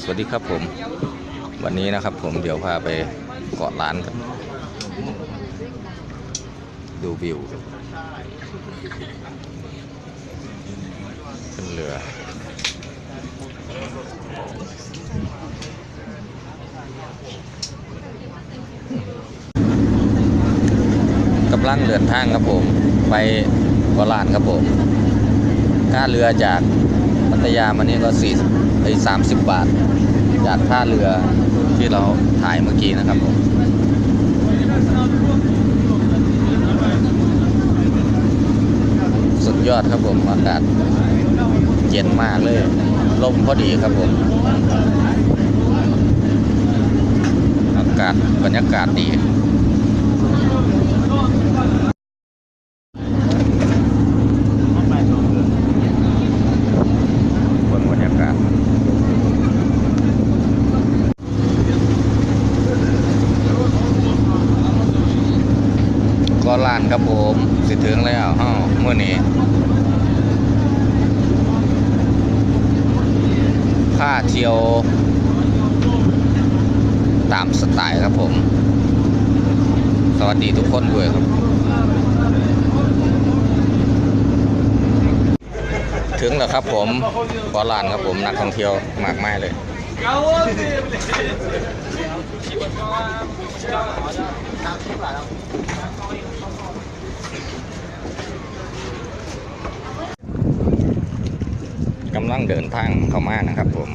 สวัสดีครับผมวันนี้นะครับผมเดี๋ยวพาไปเกาะล้านครับดูวิวขึ้นเรือกำลังเดินทางครับผมไปเกาะล้านครับผมค่าเรือจากพัทยามานี่ก็30 บาทจากท่าเรือที่เราถ่ายเมื่อกี้นะครับผมสุดยอดครับผมอากาศเย็นมากเลยลมพอดีครับผมอากาศบรรยากาศดีบรรยากาศก็ล้านครับผมสิถึงแล้วเมื่อนี้ค่าเที่ยวตามสไตล์ครับผมสวัสดีทุกคนด้วยครับถึงแล้วครับผมก็ล้านครับผมนักท่องเที่ยวมากมายเลยกำลังเดินทางเข้ามานะครับผม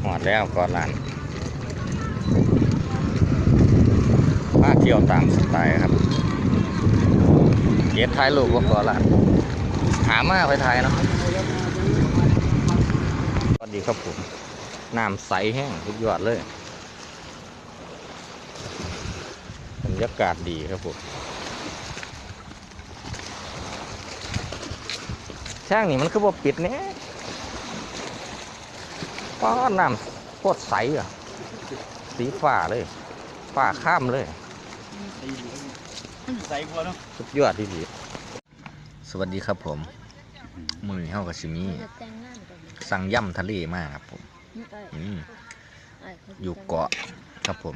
หอดแล้วเกาะล้านมาเที่ยวตามสไตล์ครับเก็บถ่ายรูปว่าเกาะล้านหามาไปถ่ายเนาะสวัสดีครับผมน้ำใสแห้งทุกยอดเลยบรรยากาศดีครับผมช่างนี่มันคือบ่ปิดเนี่ยป้าน้ำโคตรใสอ่ะสีฟ้าเลยฟ้าข้ามเลยใสกว่าเนาะสุดยอดที่ดีสวัสดีครับผมมือเฮากับชิมี่สั่งย่ำทะเลมากครับผมอยู่เกาะครับผม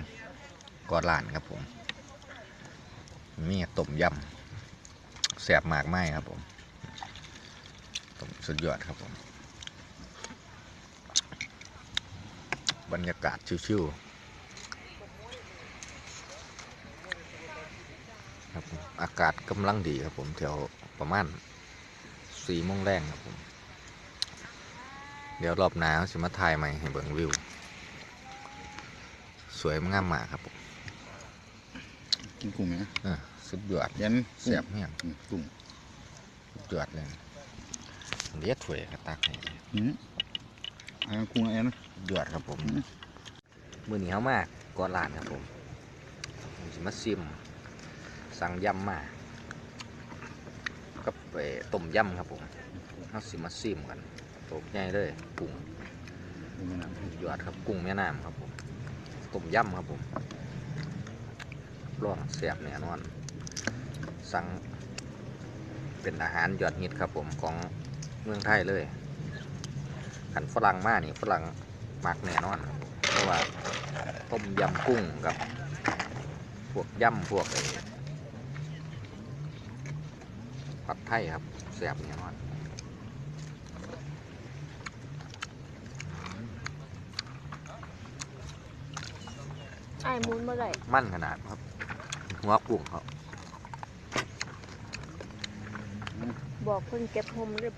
เกาะล้านครับผมมีต้มยำแซ่บมากไหมครับผมสุดยอดครับผมบรรยากาศชิวๆครับผมอากาศกำลังดีครับผมแถวประมาณ4 โมงแรงครับผมเดี๋ยวรอบหน้าจะมาถ่ายใหม่ให้เบิ่งวิวสวยงามมากครับผมกินกุ้งไหมสุดยอดยันแซ่บแห้งกุ้งสุดยอดเลยเลี้ยถวยกระตักให้กุ้งอะไรนะยอดครับผมมื้อนี้เขามากเกาะล้านครับผมจะมาซิมสั่งยำมากับต้มยำครับผมเขาสิมาซิมกันตกใหญ่เลยกุ้งยอดครับกุ้งแม่น้ำครับผมต้มยำครับผมร่องแซ่บแน่นอนสั่งเป็นอาหารยอดฮิตครับผมของเมืองไทยเลยขันฝรั่งมากนี่ฝรั่งมักแน่นอนเพราะว่าต้มยำกุ้งกับพวกยำพวกผัดไทยครับแซ่บแน่นอนไอ้มูนเมื่อไหร่มั่นขนาดครับหัวกุ้งครับบอกคนเก็บหมหรือ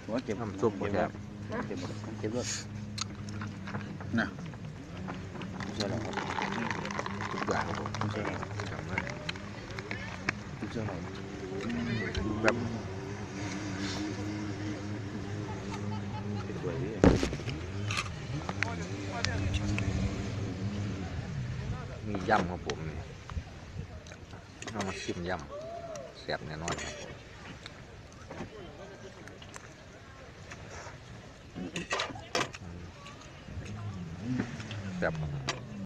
หัวเก็บน้ำซุปหมดแล้วเก็บรถน่ะใช่แล้วครับทุกอย่างครับผมใช่แล้วใช่แล้วแบบสวยดีมียำครับผมนี่เอามาชิมยำแซ่บแน่นอนครับผมแซ่บ